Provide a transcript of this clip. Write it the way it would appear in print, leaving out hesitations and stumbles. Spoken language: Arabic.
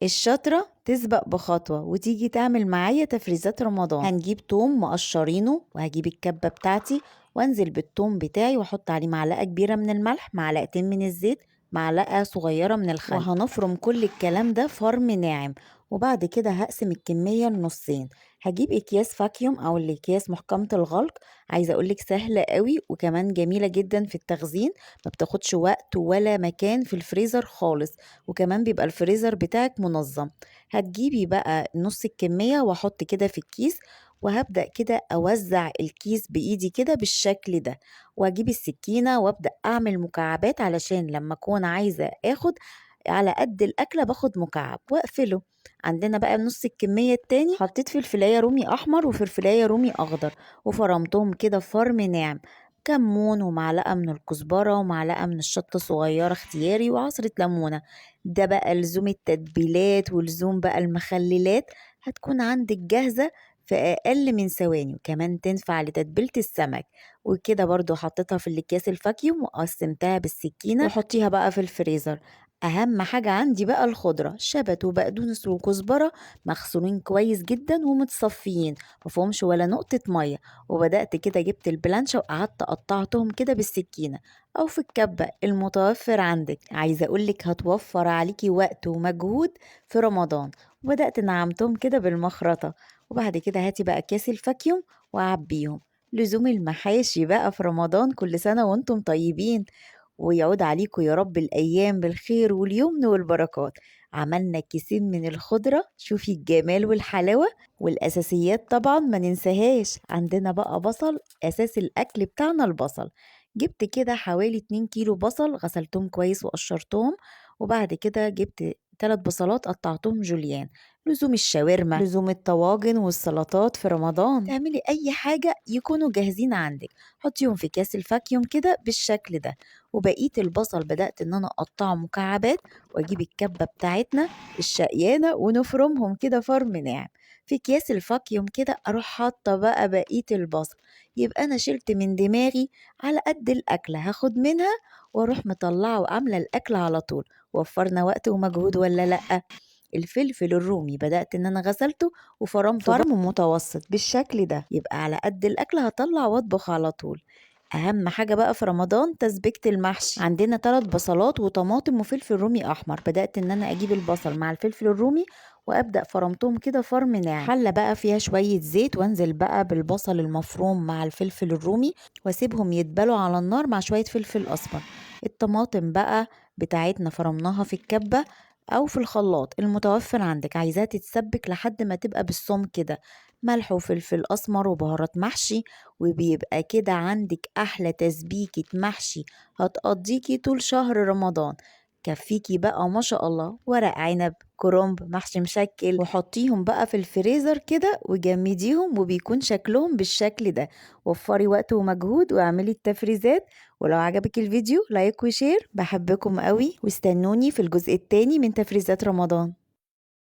الشاطرة تسبق بخطوة وتيجي تعمل معايا تفريزات رمضان. هنجيب توم مقشرينه، وهجيب الكبة بتاعتي وانزل بالتوم بتاعي واحط عليه معلقة كبيرة من الملح، معلقتين من الزيت، معلقة صغيرة من الخل، وهنفرم كل الكلام ده فرم ناعم. وبعد كده هقسم الكمية لنصين. هجيب اكياس فاكيوم او الاكياس محكمة الغلق. عايزة اقولك سهلة قوي وكمان جميلة جدا في التخزين، ما بتاخدش وقت ولا مكان في الفريزر خالص، وكمان بيبقى الفريزر بتاعك منظم. هتجيبي بقى نص الكمية واحط كده في الكيس، وهبدأ كده أوزع الكيس بإيدي كده بالشكل ده، وأجيب السكينة وأبدأ أعمل مكعبات علشان لما أكون عايزة أخد على قد الأكلة باخد مكعب وأقفله. عندنا بقى نص الكمية التاني حطيت فلفلاية رومي أحمر وفلفلاية رومي أخضر، وفرمتهم كده فرم ناعم، كمون ومعلقة من الكزبرة ومعلقة من الشطة صغيرة اختياري وعصرة ليمونة. ده بقى لزوم التتبيلات ولزوم بقى المخللات، هتكون عندك جاهزة في أقل من ثواني، وكمان تنفع لتتبيلة السمك. وكده برضو حطيتها في الأكياس الفاكيوم وقسمتها بالسكينة وحطيها بقى في الفريزر. أهم حاجة عندي بقى الخضرة، شبت وبقدونس وكزبرة مغسولين كويس جدا ومتصفيين، مفهومش ولا نقطة مية. وبدأت كده جبت البلانشة وقعدت قطعتهم كده بالسكينة أو في الكبة المتوفر عندك. عايزة أقولك هتوفر عليكي وقت ومجهود في رمضان. وبدأت نعمتهم كده بالمخرطة. وبعد كده هاتي بقى كاس الفاكيوم وعبيهم. لزوم المحاشي بقى في رمضان، كل سنة وانتم طيبين، ويعود عليكم يا رب الأيام بالخير واليمن والبركات. عملنا كيسين من الخضرة، شوفي الجمال والحلاوة. والأساسيات طبعا ما ننساهاش، عندنا بقى بصل، أساس الأكل بتاعنا البصل. جبت كده حوالي 2 كيلو بصل، غسلتهم كويس وقشرتهم. وبعد كده جبت 3 بصلات قطعتهم جوليان. لزوم الشاورما، لزوم الطواجن والسلطات في رمضان، تعملي أي حاجة يكونوا جاهزين عندك، حطيهم في كاس الفاكيوم كده بالشكل ده. وبقية البصل بدأت إن أنا أقطعه مكعبات، وأجيب الكبة بتاعتنا الشقيانة ونفرمهم كده فرم ناعم في أكياس الفاكيوم كده. أروح حاطة بقى بقية البصل، يبقى أنا شلت من دماغي على قد الأكلة هاخد منها، وأروح مطلعة وعاملة الأكلة على طول. وفرنا وقت ومجهود ولا لأ؟ الفلفل الرومي بدأت إن أنا غسلته وفرمته فرم متوسط بالشكل ده، يبقى على قد الأكل هطلع وأطبخ على طول. أهم حاجة بقى في رمضان تسبيكة المحشي. عندنا 3 بصلات وطماطم وفلفل رومي أحمر. بدأت إن أنا أجيب البصل مع الفلفل الرومي وأبدأ فرمتهم كده فرم ناعم. حلة بقى فيها شوية زيت، وانزل بقى بالبصل المفروم مع الفلفل الرومي، واسيبهم يتبلوا على النار مع شوية فلفل أسمر. الطماطم بقى بتاعتنا فرمناها في الكبة أو في الخلاط المتوفر عندك، عايزاها تتسبك لحد ما تبقى بالصوم كده، ملح وفلفل أسمر وبهارات محشي. وبيبقى كده عندك أحلى تسبيكة محشي هتقضيكي طول شهر رمضان. كفيكي بقى ما شاء الله ورق عنب، كرنب، محشي مشكل، وحطيهم بقى في الفريزر كده وجمديهم، وبيكون شكلهم بالشكل ده. وفري وقت ومجهود واعملي التفريزات. ولو عجبك الفيديو لايك وشير. بحبكم قوي، واستنوني في الجزء التاني من تفريزات رمضان.